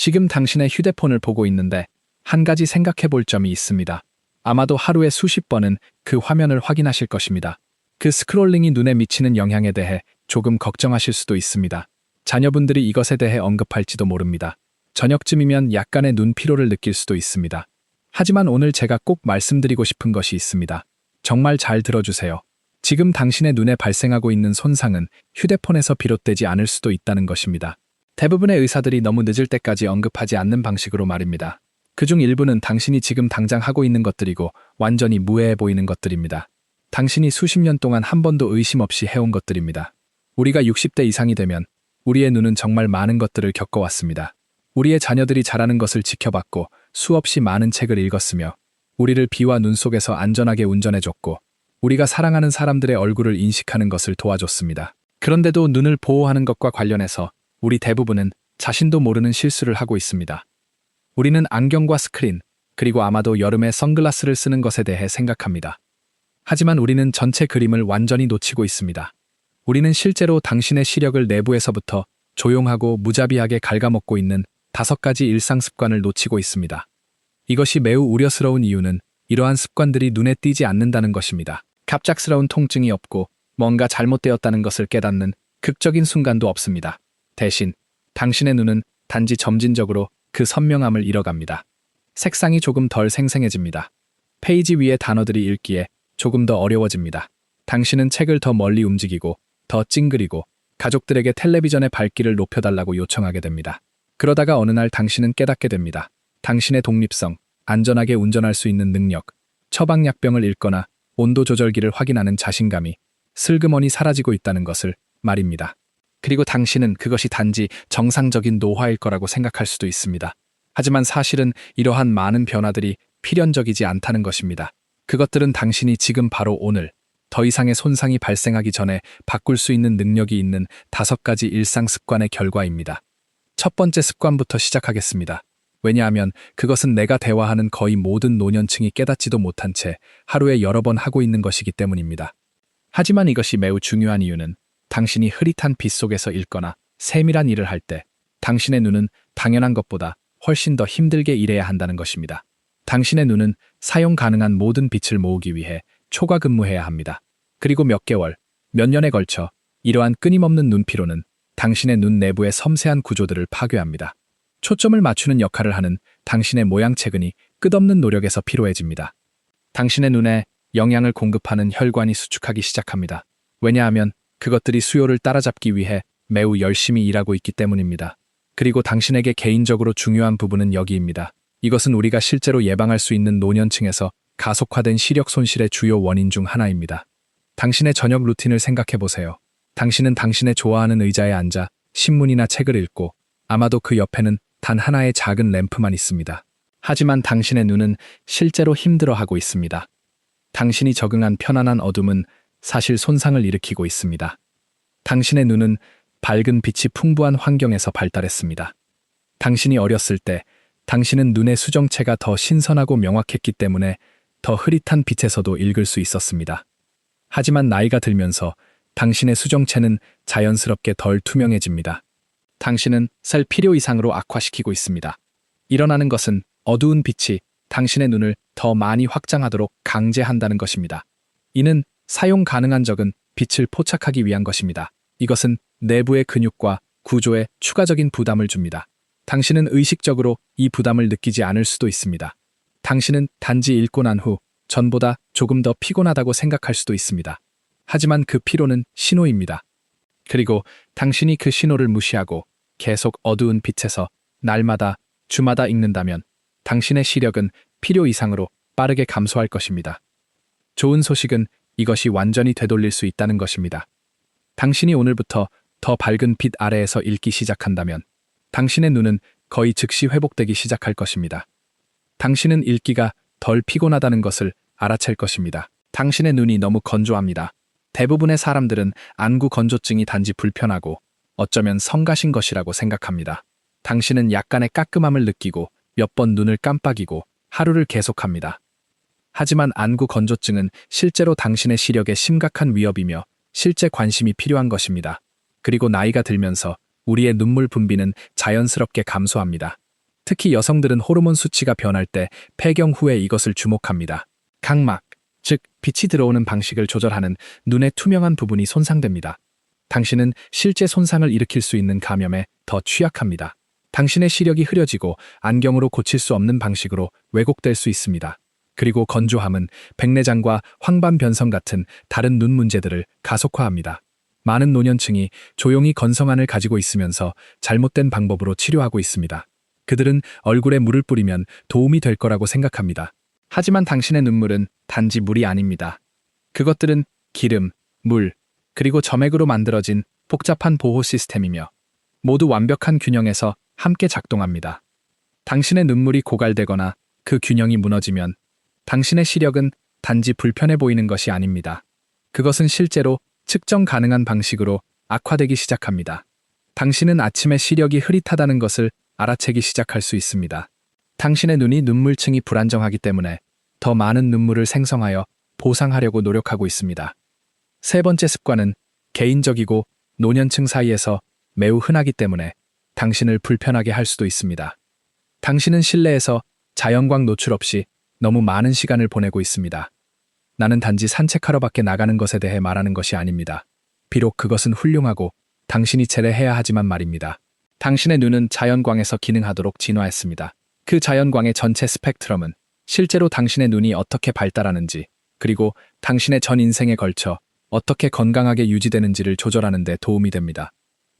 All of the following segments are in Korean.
지금 당신의 휴대폰을 보고 있는데 한 가지 생각해 볼 점이 있습니다. 아마도 하루에 수십 번은 그 화면을 확인하실 것입니다. 그 스크롤링이 눈에 미치는 영향에 대해 조금 걱정하실 수도 있습니다. 자녀분들이 이것에 대해 언급할지도 모릅니다. 저녁쯤이면 약간의 눈 피로를 느낄 수도 있습니다. 하지만 오늘 제가 꼭 말씀드리고 싶은 것이 있습니다. 정말 잘 들어주세요. 지금 당신의 눈에 발생하고 있는 손상은 휴대폰에서 비롯되지 않을 수도 있다는 것입니다. 대부분의 의사들이 너무 늦을 때까지 언급하지 않는 방식으로 말입니다. 그중 일부는 당신이 지금 당장 하고 있는 것들이고 완전히 무해해 보이는 것들입니다. 당신이 수십 년 동안 한 번도 의심 없이 해온 것들입니다. 우리가 60대 이상이 되면 우리의 눈은 정말 많은 것들을 겪어왔습니다. 우리의 자녀들이 자라는 것을 지켜봤고 수없이 많은 책을 읽었으며 우리를 비와 눈 속에서 안전하게 운전해줬고 우리가 사랑하는 사람들의 얼굴을 인식하는 것을 도와줬습니다. 그런데도 눈을 보호하는 것과 관련해서 우리 대부분은 자신도 모르는 실수를 하고 있습니다. 우리는 안경과 스크린, 그리고 아마도 여름에 선글라스를 쓰는 것에 대해 생각합니다. 하지만 우리는 전체 그림을 완전히 놓치고 있습니다. 우리는 실제로 당신의 시력을 내부에서부터 조용하고 무자비하게 갉아먹고 있는 5가지 일상 습관을 놓치고 있습니다. 이것이 매우 우려스러운 이유는 이러한 습관들이 눈에 띄지 않는다는 것입니다. 갑작스러운 통증이 없고 뭔가 잘못되었다는 것을 깨닫는 극적인 순간도 없습니다. 대신 당신의 눈은 단지 점진적으로 그 선명함을 잃어갑니다. 색상이 조금 덜 생생해집니다. 페이지 위의 단어들이 읽기에 조금 더 어려워집니다. 당신은 책을 더 멀리 움직이고 더 찡그리고 가족들에게 텔레비전의 밝기를 높여달라고 요청하게 됩니다. 그러다가 어느 날 당신은 깨닫게 됩니다. 당신의 독립성, 안전하게 운전할 수 있는 능력, 처방약병을 읽거나 온도 조절기를 확인하는 자신감이 슬그머니 사라지고 있다는 것을 말입니다. 그리고 당신은 그것이 단지 정상적인 노화일 거라고 생각할 수도 있습니다. 하지만 사실은 이러한 많은 변화들이 필연적이지 않다는 것입니다. 그것들은 당신이 지금 바로 오늘 더 이상의 손상이 발생하기 전에 바꿀 수 있는 능력이 있는 5가지 일상 습관의 결과입니다. 첫 번째 습관부터 시작하겠습니다. 왜냐하면 그것은 내가 대화하는 거의 모든 노년층이 깨닫지도 못한 채 하루에 여러 번 하고 있는 것이기 때문입니다. 하지만 이것이 매우 중요한 이유는 당신이 흐릿한 빛 속에서 읽거나 세밀한 일을 할 때 당신의 눈은 당연한 것보다 훨씬 더 힘들게 일해야 한다는 것입니다. 당신의 눈은 사용 가능한 모든 빛을 모으기 위해 초과 근무해야 합니다. 그리고 몇 개월, 몇 년에 걸쳐 이러한 끊임없는 눈피로는 당신의 눈 내부의 섬세한 구조들을 파괴합니다. 초점을 맞추는 역할을 하는 당신의 모양체근이 끝없는 노력에서 피로해집니다. 당신의 눈에 영양을 공급하는 혈관이 수축하기 시작합니다. 왜냐하면 그것들이 수요를 따라잡기 위해 매우 열심히 일하고 있기 때문입니다. 그리고 당신에게 개인적으로 중요한 부분은 여기입니다. 이것은 우리가 실제로 예방할 수 있는 노년층에서 가속화된 시력 손실의 주요 원인 중 하나입니다. 당신의 저녁 루틴을 생각해 보세요. 당신은 당신의 좋아하는 의자에 앉아 신문이나 책을 읽고 아마도 그 옆에는 단 하나의 작은 램프만 있습니다. 하지만 당신의 눈은 실제로 힘들어하고 있습니다. 당신이 적응한 편안한 어둠은 사실 손상을 일으키고 있습니다. 당신의 눈은 밝은 빛이 풍부한 환경에서 발달했습니다. 당신이 어렸을 때 당신은 눈의 수정체가 더 신선하고 명확했기 때문에 더 흐릿한 빛에서도 읽을 수 있었습니다. 하지만 나이가 들면서 당신의 수정체는 자연스럽게 덜 투명해집니다. 당신은 셀 필요 이상으로 악화시키고 있습니다. 일어나는 것은 어두운 빛이 당신의 눈을 더 많이 확장하도록 강제한다는 것입니다. 이는 사용 가능한 적은 빛을 포착하기 위한 것입니다. 이것은 내부의 근육과 구조에 추가적인 부담을 줍니다. 당신은 의식적으로 이 부담을 느끼지 않을 수도 있습니다. 당신은 단지 읽고 난 후 전보다 조금 더 피곤하다고 생각할 수도 있습니다. 하지만 그 피로는 신호입니다. 그리고 당신이 그 신호를 무시하고 계속 어두운 빛에서 날마다, 주마다 읽는다면 당신의 시력은 필요 이상으로 빠르게 감소할 것입니다. 좋은 소식은 이것이 완전히 되돌릴 수 있다는 것입니다. 당신이 오늘부터 더 밝은 빛 아래에서 읽기 시작한다면 당신의 눈은 거의 즉시 회복되기 시작할 것입니다. 당신은 읽기가 덜 피곤하다는 것을 알아챌 것입니다. 당신의 눈이 너무 건조합니다. 대부분의 사람들은 안구 건조증이 단지 불편하고 어쩌면 성가신 것이라고 생각합니다. 당신은 약간의 까끔함을 느끼고 몇 번 눈을 깜빡이고 하루를 계속합니다. 하지만 안구 건조증은 실제로 당신의 시력에 심각한 위협이며 실제 관심이 필요한 것입니다. 그리고 나이가 들면서 우리의 눈물 분비는 자연스럽게 감소합니다. 특히 여성들은 호르몬 수치가 변할 때 폐경 후에 이것을 주목합니다. 각막, 즉 빛이 들어오는 방식을 조절하는 눈의 투명한 부분이 손상됩니다. 당신은 실제 손상을 일으킬 수 있는 감염에 더 취약합니다. 당신의 시력이 흐려지고 안경으로 고칠 수 없는 방식으로 왜곡될 수 있습니다. 그리고 건조함은 백내장과 황반 변성 같은 다른 눈 문제들을 가속화합니다. 많은 노년층이 조용히 건성안을 가지고 있으면서 잘못된 방법으로 치료하고 있습니다. 그들은 얼굴에 물을 뿌리면 도움이 될 거라고 생각합니다. 하지만 당신의 눈물은 단지 물이 아닙니다. 그것들은 기름, 물, 그리고 점액으로 만들어진 복잡한 보호 시스템이며 모두 완벽한 균형에서 함께 작동합니다. 당신의 눈물이 고갈되거나 그 균형이 무너지면 당신의 시력은 단지 불편해 보이는 것이 아닙니다. 그것은 실제로 측정 가능한 방식으로 악화되기 시작합니다. 당신은 아침에 시력이 흐릿하다는 것을 알아채기 시작할 수 있습니다. 당신의 눈이 눈물층이 불안정하기 때문에 더 많은 눈물을 생성하여 보상하려고 노력하고 있습니다. 세 번째 습관은 개인적이고 노년층 사이에서 매우 흔하기 때문에 당신을 불편하게 할 수도 있습니다. 당신은 실내에서 자연광 노출 없이 너무 많은 시간을 보내고 있습니다. 나는 단지 산책하러 밖에 나가는 것에 대해 말하는 것이 아닙니다. 비록 그것은 훌륭하고 당신이 제외해야 하지만 말입니다. 당신의 눈은 자연광에서 기능하도록 진화했습니다. 그 자연광의 전체 스펙트럼은 실제로 당신의 눈이 어떻게 발달하는지, 그리고 당신의 전 인생에 걸쳐 어떻게 건강하게 유지되는지를 조절하는 데 도움이 됩니다.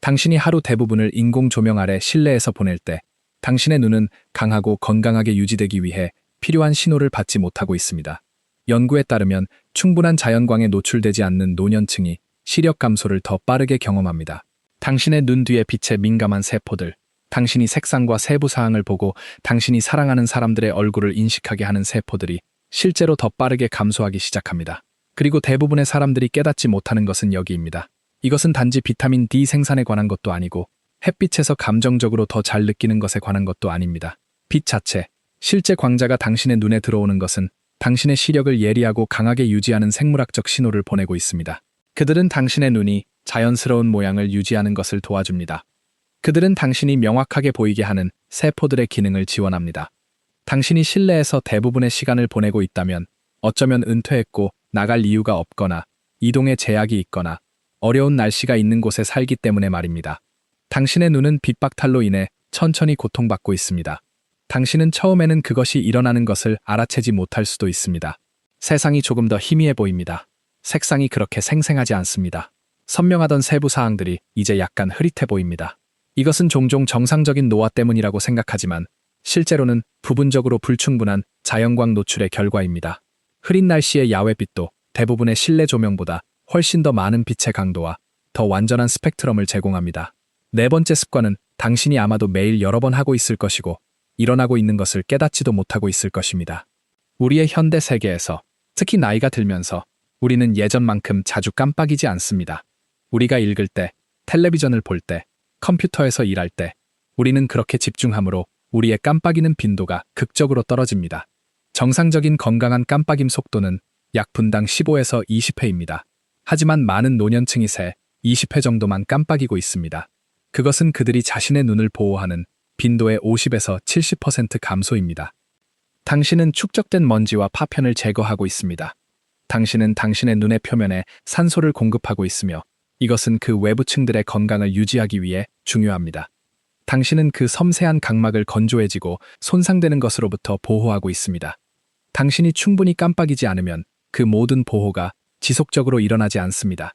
당신이 하루 대부분을 인공 조명 아래 실내에서 보낼 때 당신의 눈은 강하고 건강하게 유지되기 위해 필요한 신호를 받지 못하고 있습니다. 연구에 따르면 충분한 자연광에 노출되지 않는 노년층이 시력 감소를 더 빠르게 경험합니다. 당신의 눈 뒤에 빛에 민감한 세포들, 당신이 색상과 세부 사항을 보고 당신이 사랑하는 사람들의 얼굴을 인식하게 하는 세포들이 실제로 더 빠르게 감소하기 시작합니다. 그리고 대부분의 사람들이 깨닫지 못하는 것은 여기입니다. 이것은 단지 비타민 D 생산에 관한 것도 아니고 햇빛에서 감정적으로 더 잘 느끼는 것에 관한 것도 아닙니다. 빛 자체, 실제 광자가 당신의 눈에 들어오는 것은 당신의 시력을 예리하고 강하게 유지하는 생물학적 신호를 보내고 있습니다. 그들은 당신의 눈이 자연스러운 모양을 유지하는 것을 도와줍니다. 그들은 당신이 명확하게 보이게 하는 세포들의 기능을 지원합니다. 당신이 실내에서 대부분의 시간을 보내고 있다면 어쩌면 은퇴했고 나갈 이유가 없거나 이동에 제약이 있거나 어려운 날씨가 있는 곳에 살기 때문에 말입니다. 당신의 눈은 빛박탈로 인해 천천히 고통받고 있습니다. 당신은 처음에는 그것이 일어나는 것을 알아채지 못할 수도 있습니다. 세상이 조금 더 희미해 보입니다. 색상이 그렇게 생생하지 않습니다. 선명하던 세부 사항들이 이제 약간 흐릿해 보입니다. 이것은 종종 정상적인 노화 때문이라고 생각하지만 실제로는 부분적으로 불충분한 자연광 노출의 결과입니다. 흐린 날씨의 야외빛도 대부분의 실내 조명보다 훨씬 더 많은 빛의 강도와 더 완전한 스펙트럼을 제공합니다. 네 번째 습관은 당신이 아마도 매일 여러 번 하고 있을 것이고 일어나고 있는 것을 깨닫지도 못하고 있을 것입니다. 우리의 현대 세계에서, 특히 나이가 들면서 우리는 예전만큼 자주 깜빡이지 않습니다. 우리가 읽을 때, 텔레비전을 볼 때, 컴퓨터에서 일할 때 우리는 그렇게 집중함으로 우리의 깜빡이는 빈도가 극적으로 떨어집니다. 정상적인 건강한 깜빡임 속도는 약 분당 15에서 20회입니다. 하지만 많은 노년층이 새 20회 정도만 깜빡이고 있습니다. 그것은 그들이 자신의 눈을 보호하는 빈도의 50에서 70% 감소입니다. 당신은 축적된 먼지와 파편을 제거하고 있습니다. 당신은 당신의 눈의 표면에 산소를 공급하고 있으며 이것은 그 외부층들의 건강을 유지하기 위해 중요합니다. 당신은 그 섬세한 각막을 건조해지고 손상되는 것으로부터 보호하고 있습니다. 당신이 충분히 깜빡이지 않으면 그 모든 보호가 지속적으로 일어나지 않습니다.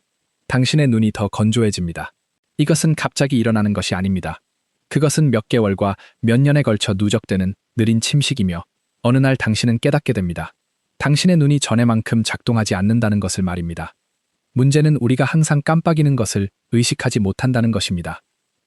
당신의 눈이 더 건조해집니다. 이것은 갑자기 일어나는 것이 아닙니다. 그것은 몇 개월과 몇 년에 걸쳐 누적되는 느린 침식이며 어느 날 당신은 깨닫게 됩니다. 당신의 눈이 전에만큼 작동하지 않는다는 것을 말입니다. 문제는 우리가 항상 깜빡이는 것을 의식하지 못한다는 것입니다.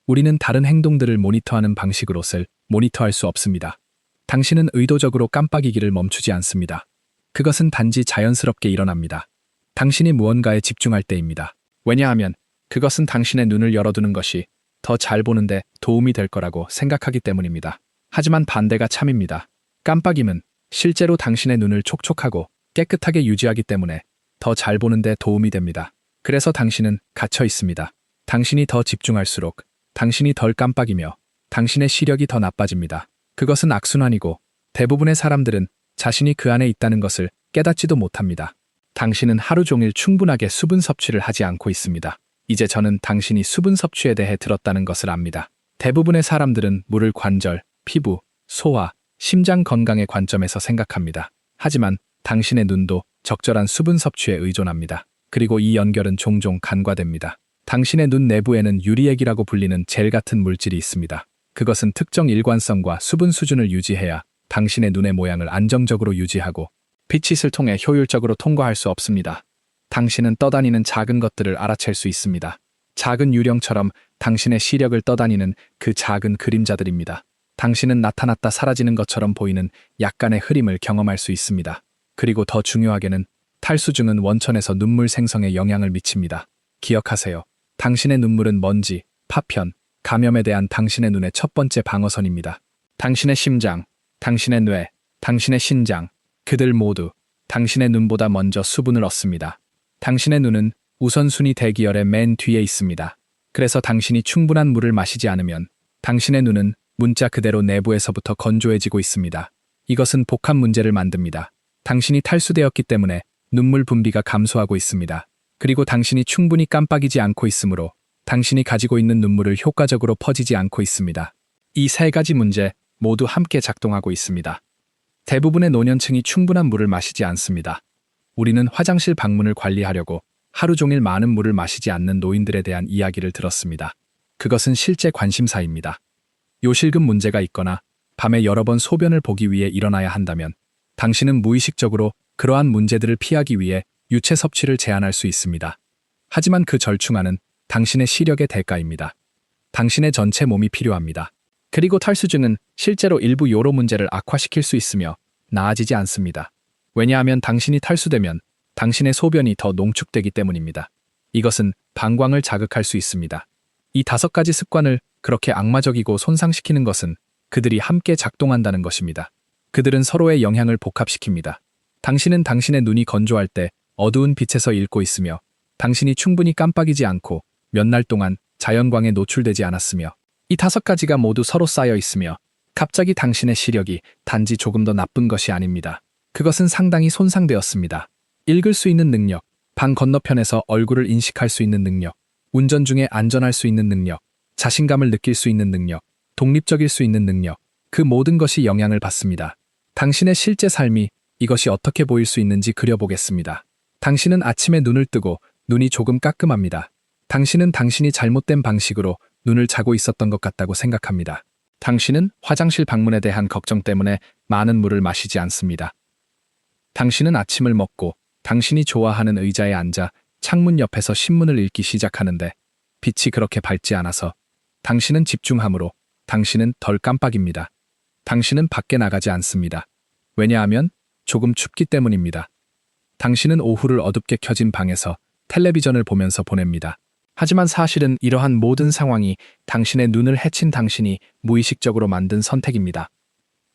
우리는 다른 행동들을 모니터하는 방식으로를 모니터할 수 없습니다. 당신은 의도적으로 깜빡이기를 멈추지 않습니다. 그것은 단지 자연스럽게 일어납니다. 당신이 무언가에 집중할 때입니다. 왜냐하면 그것은 당신의 눈을 열어두는 것이 더 잘 보는데 도움이 될 거라고 생각하기 때문입니다. 하지만 반대가 참입니다. 깜빡임은 실제로 당신의 눈을 촉촉하고 깨끗하게 유지하기 때문에 더 잘 보는데 도움이 됩니다. 그래서 당신은 갇혀 있습니다. 당신이 더 집중할수록 당신이 덜 깜빡이며 당신의 시력이 더 나빠집니다. 그것은 악순환이고 대부분의 사람들은 자신이 그 안에 있다는 것을 깨닫지도 못합니다. 당신은 하루 종일 충분하게 수분 섭취를 하지 않고 있습니다. 이제 저는 당신이 수분 섭취에 대해 들었다는 것을 압니다. 대부분의 사람들은 물을 관절, 피부, 소화, 심장 건강의 관점에서 생각합니다. 하지만 당신의 눈도 적절한 수분 섭취에 의존합니다. 그리고 이 연결은 종종 간과됩니다. 당신의 눈 내부에는 유리액이라고 불리는 젤 같은 물질이 있습니다. 그것은 특정 일관성과 수분 수준을 유지해야 당신의 눈의 모양을 안정적으로 유지하고 빛을 통해 효율적으로 통과할 수 없습니다. 당신은 떠다니는 작은 것들을 알아챌 수 있습니다. 작은 유령처럼 당신의 시력을 떠다니는 그 작은 그림자들입니다. 당신은 나타났다 사라지는 것처럼 보이는 약간의 흐림을 경험할 수 있습니다. 그리고 더 중요하게는 탈수증은 원천에서 눈물 생성에 영향을 미칩니다. 기억하세요. 당신의 눈물은 먼지, 파편, 감염에 대한 당신의 눈의 첫 번째 방어선입니다. 당신의 심장, 당신의 뇌, 당신의 신장, 그들 모두 당신의 눈보다 먼저 수분을 얻습니다. 당신의 눈은 우선순위 대기열의 맨 뒤에 있습니다. 그래서 당신이 충분한 물을 마시지 않으면 당신의 눈은 문자 그대로 내부에서부터 건조해지고 있습니다. 이것은 복합 문제를 만듭니다. 당신이 탈수되었기 때문에 눈물 분비가 감소하고 있습니다. 그리고 당신이 충분히 깜빡이지 않고 있으므로 당신이 가지고 있는 눈물을 효과적으로 퍼지지 않고 있습니다. 이 세 가지 문제 모두 함께 작동하고 있습니다. 대부분의 노년층이 충분한 물을 마시지 않습니다. 우리는 화장실 방문을 관리하려고 하루 종일 많은 물을 마시지 않는 노인들에 대한 이야기를 들었습니다. 그것은 실제 관심사입니다. 요실금 문제가 있거나 밤에 여러 번 소변을 보기 위해 일어나야 한다면 당신은 무의식적으로 그러한 문제들을 피하기 위해 유체 섭취를 제한할 수 있습니다. 하지만 그 절충안은 당신의 시력의 대가입니다. 당신의 전체 몸이 필요합니다. 그리고 탈수증은 실제로 일부 요로 문제를 악화시킬 수 있으며 나아지지 않습니다. 왜냐하면 당신이 탈수되면 당신의 소변이 더 농축되기 때문입니다. 이것은 방광을 자극할 수 있습니다. 이 5가지 습관을 그렇게 악마적이고 손상시키는 것은 그들이 함께 작동한다는 것입니다. 그들은 서로의 영향을 복합시킵니다. 당신은 당신의 눈이 건조할 때 어두운 빛에서 읽고 있으며 당신이 충분히 깜빡이지 않고 몇 날 동안 자연광에 노출되지 않았으며 이 5가지가 모두 서로 쌓여 있으며 갑자기 당신의 시력이 단지 조금 더 나쁜 것이 아닙니다. 그것은 상당히 손상되었습니다. 읽을 수 있는 능력, 방 건너편에서 얼굴을 인식할 수 있는 능력, 운전 중에 안전할 수 있는 능력, 자신감을 느낄 수 있는 능력, 독립적일 수 있는 능력, 그 모든 것이 영향을 받습니다. 당신의 실제 삶이 이것이 어떻게 보일 수 있는지 그려보겠습니다. 당신은 아침에 눈을 뜨고 눈이 조금 까끔합니다. 당신은 당신이 잘못된 방식으로 눈을 자고 있었던 것 같다고 생각합니다. 당신은 화장실 방문에 대한 걱정 때문에 많은 물을 마시지 않습니다. 당신은 아침을 먹고 당신이 좋아하는 의자에 앉아 창문 옆에서 신문을 읽기 시작하는데 빛이 그렇게 밝지 않아서 당신은 집중함으로 당신은 덜 깜빡입니다. 당신은 밖에 나가지 않습니다. 왜냐하면 조금 춥기 때문입니다. 당신은 오후를 어둡게 켜진 방에서 텔레비전을 보면서 보냅니다. 하지만 사실은 이러한 모든 상황이 당신의 눈을 해친 당신이 무의식적으로 만든 선택입니다.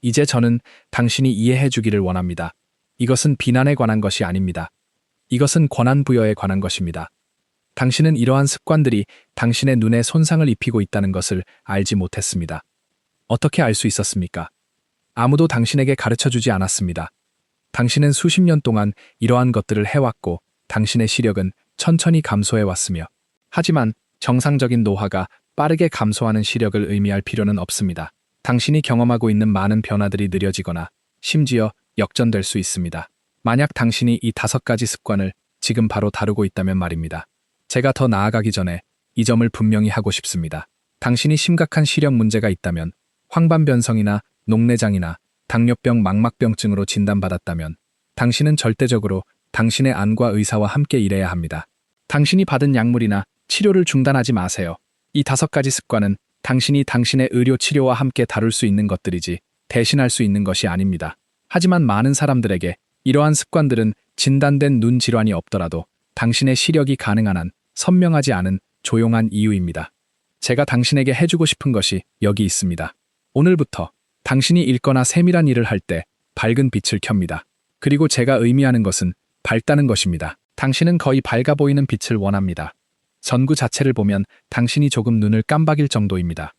이제 저는 당신이 이해해 주기를 원합니다. 이것은 비난에 관한 것이 아닙니다. 이것은 권한 부여에 관한 것입니다. 당신은 이러한 습관들이 당신의 눈에 손상을 입히고 있다는 것을 알지 못했습니다. 어떻게 알 수 있었습니까? 아무도 당신에게 가르쳐주지 않았습니다. 당신은 수십 년 동안 이러한 것들을 해왔고 당신의 시력은 천천히 감소해왔으며 하지만 정상적인 노화가 빠르게 감소하는 시력을 의미할 필요는 없습니다. 당신이 경험하고 있는 많은 변화들이 느려지거나 심지어 역전될 수 있습니다. 만약 당신이 이 5가지 습관을 지금 바로 다루고 있다면 말입니다. 제가 더 나아가기 전에 이 점을 분명히 하고 싶습니다. 당신이 심각한 시력 문제가 있다면 황반변성이나 녹내장이나 당뇨병 망막병증으로 진단받았다면 당신은 절대적으로 당신의 안과 의사와 함께 일해야 합니다. 당신이 받은 약물이나 치료를 중단하지 마세요. 이 5가지 습관은 당신이 당신의 의료 치료와 함께 다룰 수 있는 것들이지 대신할 수 있는 것이 아닙니다. 하지만 많은 사람들에게 이러한 습관들은 진단된 눈 질환이 없더라도 당신의 시력이 가능한 한 선명하지 않은 조용한 이유입니다. 제가 당신에게 해주고 싶은 것이 여기 있습니다. 오늘부터 당신이 읽거나 세밀한 일을 할 때 밝은 빛을 켭니다. 그리고 제가 의미하는 것은 밝다는 것입니다. 당신은 거의 밝아 보이는 빛을 원합니다. 전구 자체를 보면 당신이 조금 눈을 깜박일 정도입니다.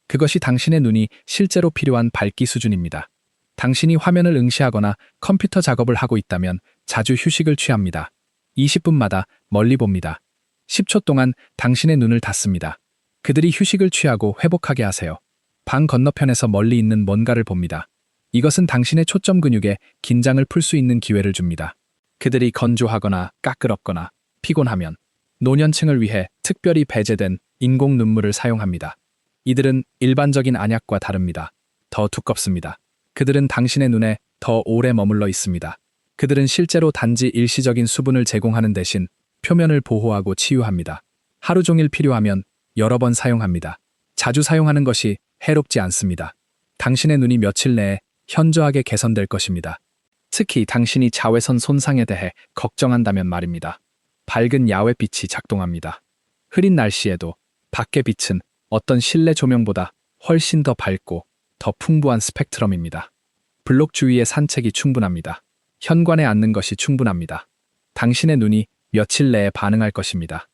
그것이 당신의 눈이 실제로 필요한 밝기 수준입니다. 당신이 화면을 응시하거나 컴퓨터 작업을 하고 있다면 자주 휴식을 취합니다. 20분마다 멀리 봅니다. 10초 동안 당신의 눈을 닫습니다. 그들이 휴식을 취하고 회복하게 하세요. 방 건너편에서 멀리 있는 뭔가를 봅니다. 이것은 당신의 초점 근육에 긴장을 풀 수 있는 기회를 줍니다. 그들이 건조하거나 까끄럽거나 피곤하면 노년층을 위해 특별히 배제된 인공 눈물을 사용합니다. 이들은 일반적인 안약과 다릅니다. 더 두껍습니다. 그들은 당신의 눈에 더 오래 머물러 있습니다. 그들은 실제로 단지 일시적인 수분을 제공하는 대신 표면을 보호하고 치유합니다. 하루 종일 필요하면 여러 번 사용합니다. 자주 사용하는 것이 해롭지 않습니다. 당신의 눈이 며칠 내에 현저하게 개선될 것입니다. 특히 당신이 자외선 손상에 대해 걱정한다면 말입니다. 밝은 야외빛이 작동합니다. 흐린 날씨에도 밖의 빛은 어떤 실내 조명보다 훨씬 더 밝고 더 풍부한 스펙트럼입니다. 블록 주위의 산책이 충분합니다. 현관에 앉는 것이 충분합니다. 당신의 눈이 며칠 내에 반응할 것입니다.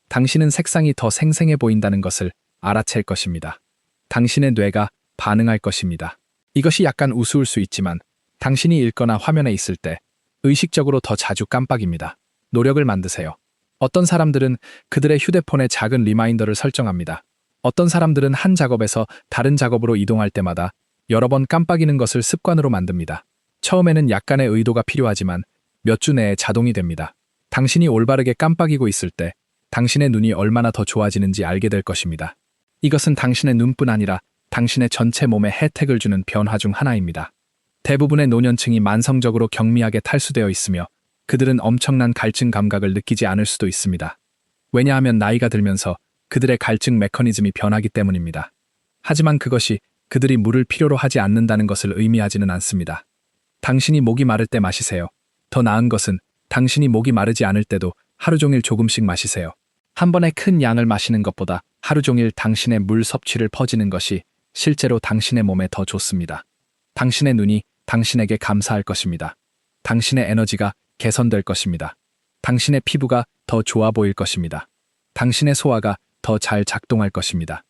당신은 색상이 더 생생해 보인다는 것을 알아챌 것입니다. 당신의 뇌가 반응할 것입니다. 이것이 약간 우스울 수 있지만 당신이 읽거나 화면에 있을 때 의식적으로 더 자주 깜빡입니다. 노력을 만드세요. 어떤 사람들은 그들의 휴대폰에 작은 리마인더를 설정합니다. 어떤 사람들은 한 작업에서 다른 작업으로 이동할 때마다 여러 번 깜빡이는 것을 습관으로 만듭니다. 처음에는 약간의 의도가 필요하지만 몇 주 내에 자동이 됩니다. 당신이 올바르게 깜빡이고 있을 때 당신의 눈이 얼마나 더 좋아지는지 알게 될 것입니다. 이것은 당신의 눈뿐 아니라 당신의 전체 몸에 혜택을 주는 변화 중 하나입니다. 대부분의 노년층이 만성적으로 경미하게 탈수되어 있으며 그들은 엄청난 갈증 감각을 느끼지 않을 수도 있습니다. 왜냐하면 나이가 들면서 그들의 갈증 메커니즘이 변하기 때문입니다. 하지만 그것이 그들이 물을 필요로 하지 않는다는 것을 의미하지는 않습니다. 당신이 목이 마를 때 마시세요. 더 나은 것은 당신이 목이 마르지 않을 때도 하루 종일 조금씩 마시세요. 한 번에 큰 양을 마시는 것보다 하루 종일 당신의 물 섭취를 퍼지는 것이 실제로 당신의 몸에 더 좋습니다. 당신의 눈이 당신에게 감사할 것입니다. 당신의 에너지가 개선될 것입니다. 당신의 피부가 더 좋아 보일 것입니다. 당신의 소화가 더 잘 작동할 것입니다.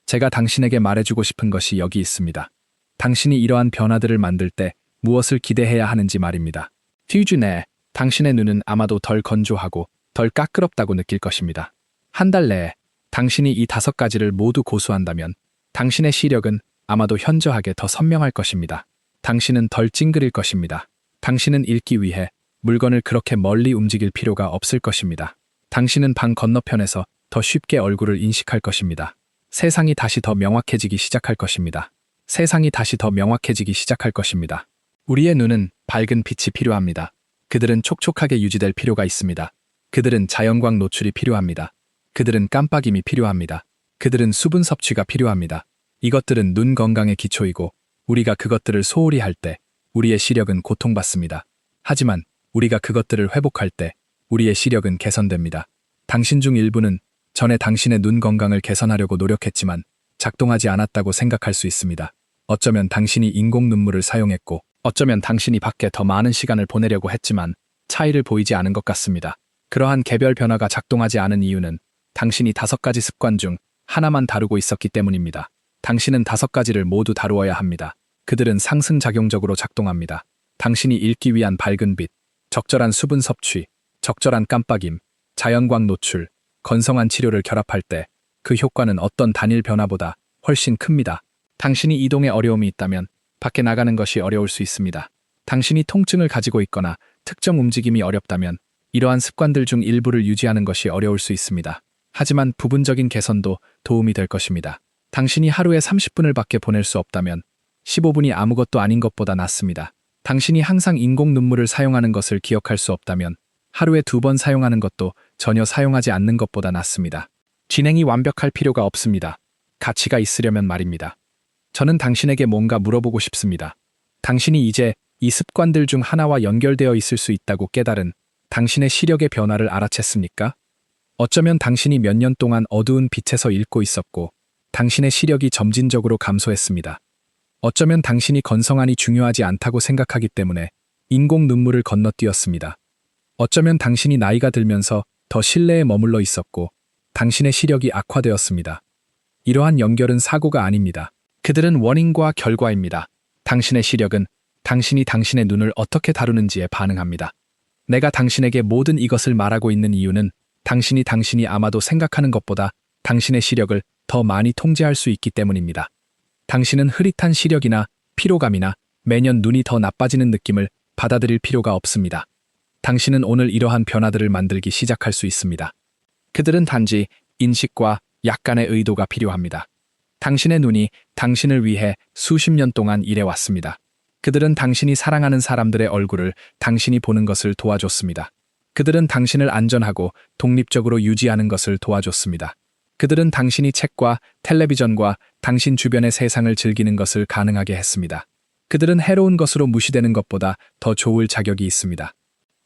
제가 당신에게 말해주고 싶은 것이 여기 있습니다. 당신이 이러한 변화들을 만들 때 무엇을 기대해야 하는지 말입니다. 뒤주 내에 당신의 눈은 아마도 덜 건조하고 덜 까끄럽다고 느낄 것입니다. 한 달 내에 당신이 이 5가지를 모두 고수한다면 당신의 시력은 아마도 현저하게 더 선명할 것입니다. 당신은 덜 찡그릴 것입니다. 당신은 읽기 위해 물건을 그렇게 멀리 움직일 필요가 없을 것입니다. 당신은 방 건너편에서 더 쉽게 얼굴을 인식할 것입니다. 세상이 다시 더 명확해지기 시작할 것입니다. 세상이 다시 더 명확해지기 시작할 것입니다. 우리의 눈은 밝은 빛이 필요합니다. 그들은 촉촉하게 유지될 필요가 있습니다. 그들은 자연광 노출이 필요합니다. 그들은 깜빡임이 필요합니다. 그들은 수분 섭취가 필요합니다. 이것들은 눈 건강의 기초이고 우리가 그것들을 소홀히 할 때 우리의 시력은 고통받습니다. 하지만 우리가 그것들을 회복할 때 우리의 시력은 개선됩니다. 당신 중 일부는 전에 당신의 눈 건강을 개선하려고 노력했지만 작동하지 않았다고 생각할 수 있습니다. 어쩌면 당신이 인공 눈물을 사용했고 어쩌면 당신이 밖에 더 많은 시간을 보내려고 했지만 차이를 보이지 않은 것 같습니다. 그러한 개별 변화가 작동하지 않은 이유는 당신이 5가지 습관 중 하나만 다루고 있었기 때문입니다. 당신은 5가지를 모두 다루어야 합니다. 그들은 상승작용적으로 작동합니다. 당신이 읽기 위한 밝은 빛, 적절한 수분 섭취, 적절한 깜빡임, 자연광 노출, 건성한 치료를 결합할 때 그 효과는 어떤 단일 변화보다 훨씬 큽니다. 당신이 이동에 어려움이 있다면 밖에 나가는 것이 어려울 수 있습니다. 당신이 통증을 가지고 있거나 특정 움직임이 어렵다면 이러한 습관들 중 일부를 유지하는 것이 어려울 수 있습니다. 하지만 부분적인 개선도 도움이 될 것입니다. 당신이 하루에 30분을 밖에 보낼 수 없다면 15분이 아무것도 아닌 것보다 낫습니다. 당신이 항상 인공 눈물을 사용하는 것을 기억할 수 없다면 하루에 2번 사용하는 것도 전혀 사용하지 않는 것보다 낫습니다. 진행이 완벽할 필요가 없습니다. 가치가 있으려면 말입니다. 저는 당신에게 뭔가 물어보고 싶습니다. 당신이 이제 이 습관들 중 하나와 연결되어 있을 수 있다고 깨달은 당신의 시력의 변화를 알아챘습니까? 어쩌면 당신이 몇 년 동안 어두운 빛에서 읽고 있었고 당신의 시력이 점진적으로 감소했습니다. 어쩌면 당신이 건성안이 중요하지 않다고 생각하기 때문에 인공 눈물을 건너뛰었습니다. 어쩌면 당신이 나이가 들면서 더 실내에 머물러 있었고 당신의 시력이 악화되었습니다. 이러한 연결은 사고가 아닙니다. 그들은 원인과 결과입니다. 당신의 시력은 당신이 당신의 눈을 어떻게 다루는지에 반응합니다. 내가 당신에게 모든 이것을 말하고 있는 이유는 당신이 아마도 생각하는 것보다 당신의 시력을 더 많이 통제할 수 있기 때문입니다. 당신은 흐릿한 시력이나 피로감이나 매년 눈이 더 나빠지는 느낌을 받아들일 필요가 없습니다. 당신은 오늘 이러한 변화들을 만들기 시작할 수 있습니다. 그들은 단지 인식과 약간의 의도가 필요합니다. 당신의 눈이 당신을 위해 수십 년 동안 일해왔습니다. 그들은 당신이 사랑하는 사람들의 얼굴을 당신이 보는 것을 도와줬습니다. 그들은 당신을 안전하고 독립적으로 유지하는 것을 도와줬습니다. 그들은 당신이 책과 텔레비전과 당신 주변의 세상을 즐기는 것을 가능하게 했습니다. 그들은 해로운 것으로 무시되는 것보다 더 좋을 자격이 있습니다.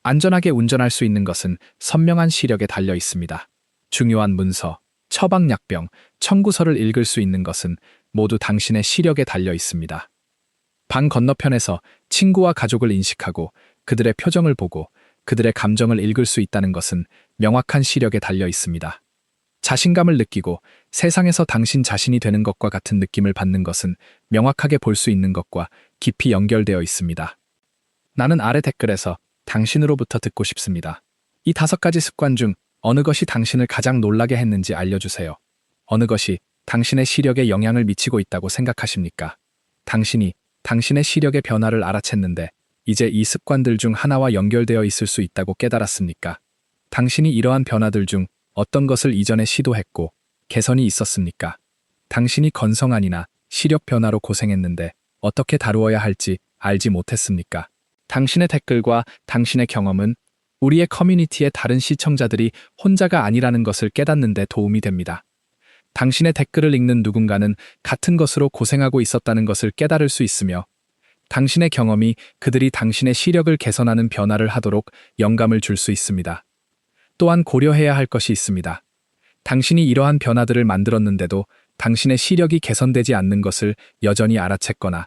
안전하게 운전할 수 있는 것은 선명한 시력에 달려 있습니다. 중요한 문서, 처방약병, 청구서를 읽을 수 있는 것은 모두 당신의 시력에 달려 있습니다. 방 건너편에서 친구와 가족을 인식하고 그들의 표정을 보고 그들의 감정을 읽을 수 있다는 것은 명확한 시력에 달려 있습니다. 자신감을 느끼고 세상에서 당신 자신이 되는 것과 같은 느낌을 받는 것은 명확하게 볼 수 있는 것과 깊이 연결되어 있습니다. 나는 아래 댓글에서 당신으로부터 듣고 싶습니다. 이 5가지 습관 중 어느 것이 당신을 가장 놀라게 했는지 알려주세요. 어느 것이 당신의 시력에 영향을 미치고 있다고 생각하십니까? 당신이 당신의 시력의 변화를 알아챘는데 이제 이 습관들 중 하나와 연결되어 있을 수 있다고 깨달았습니까? 당신이 이러한 변화들 중 어떤 것을 이전에 시도했고 개선이 있었습니까? 당신이 건성안이나 시력 변화로 고생했는데 어떻게 다루어야 할지 알지 못했습니까? 당신의 댓글과 당신의 경험은 우리의 커뮤니티의 다른 시청자들이 혼자가 아니라는 것을 깨닫는 데 도움이 됩니다. 당신의 댓글을 읽는 누군가는 같은 것으로 고생하고 있었다는 것을 깨달을 수 있으며 당신의 경험이 그들이 당신의 시력을 개선하는 변화를 하도록 영감을 줄 수 있습니다. 또한 고려해야 할 것이 있습니다. 당신이 이러한 변화들을 만들었는데도 당신의 시력이 개선되지 않는 것을 여전히 알아챘거나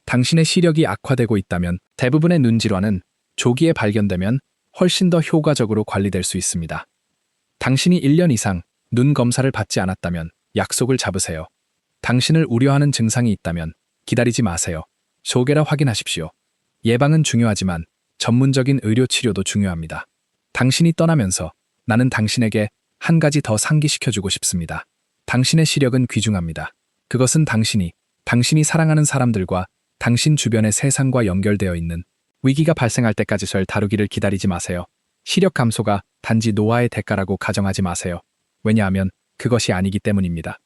당신의 시력이 악화되고 있다면 대부분의 눈 질환은 조기에 발견되면 훨씬 더 효과적으로 관리될 수 있습니다. 당신이 1년 이상 눈 검사를 받지 않았다면 약속을 잡으세요. 당신을 우려하는 증상이 있다면 기다리지 마세요. 조계라 확인하십시오. 예방은 중요하지만 전문적인 의료 치료도 중요합니다. 당신이 떠나면서 나는 당신에게 한 가지 더 상기시켜주고 싶습니다. 당신의 시력은 귀중합니다. 그것은 당신이 사랑하는 사람들과 당신 주변의 세상과 연결되어 있는 위기가 발생할 때까지 다루기를 기다리지 마세요. 시력 감소가 단지 노화의 대가라고 가정하지 마세요. 왜냐하면 그것이 아니기 때문입니다.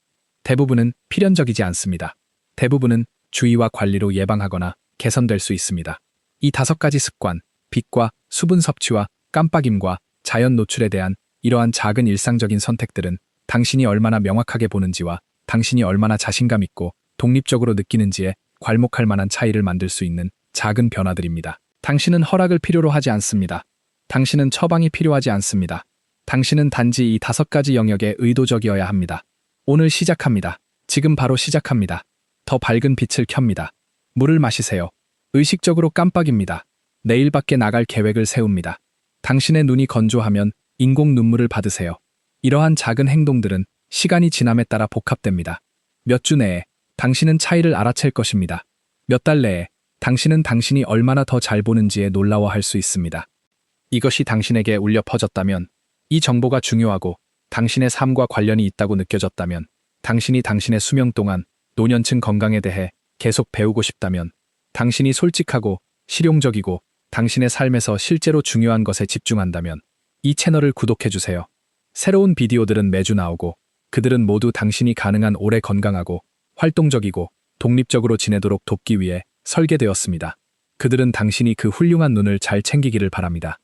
대부분은 필연적이지 않습니다. 대부분은 주의와 관리로 예방하거나 개선될 수 있습니다. 이 5가지 습관, 빛과 수분 섭취와 깜빡임과 자연 노출에 대한 이러한 작은 일상적인 선택들은 당신이 얼마나 명확하게 보는지와 당신이 얼마나 자신감 있고 독립적으로 느끼는지에 괄목할 만한 차이를 만들 수 있는 작은 변화들입니다. 당신은 허락을 필요로 하지 않습니다. 당신은 처방이 필요하지 않습니다. 당신은 단지 이 5가지 영역에 의도적이어야 합니다. 오늘 시작합니다. 지금 바로 시작합니다. 더 밝은 빛을 켭니다. 물을 마시세요. 의식적으로 깜빡입니다. 내일 밖에 나갈 계획을 세웁니다. 당신의 눈이 건조하면 인공 눈물을 받으세요. 이러한 작은 행동들은 시간이 지남에 따라 복합됩니다. 몇 주 내에 당신은 차이를 알아챌 것입니다. 몇 달 내에 당신은 당신이 얼마나 더 잘 보는지에 놀라워할 수 있습니다. 이것이 당신에게 울려 퍼졌다면, 이 정보가 중요하고 당신의 삶과 관련이 있다고 느껴졌다면, 당신이 당신의 수명 동안 노년층 건강에 대해 계속 배우고 싶다면, 당신이 솔직하고 실용적이고 당신의 삶에서 실제로 중요한 것에 집중한다면 이 채널을 구독해주세요. 새로운 비디오들은 매주 나오고 그들은 모두 당신이 가능한 오래 건강하고 활동적이고 독립적으로 지내도록 돕기 위해 설계되었습니다. 그들은 당신이 그 훌륭한 눈을 잘 챙기기를 바랍니다.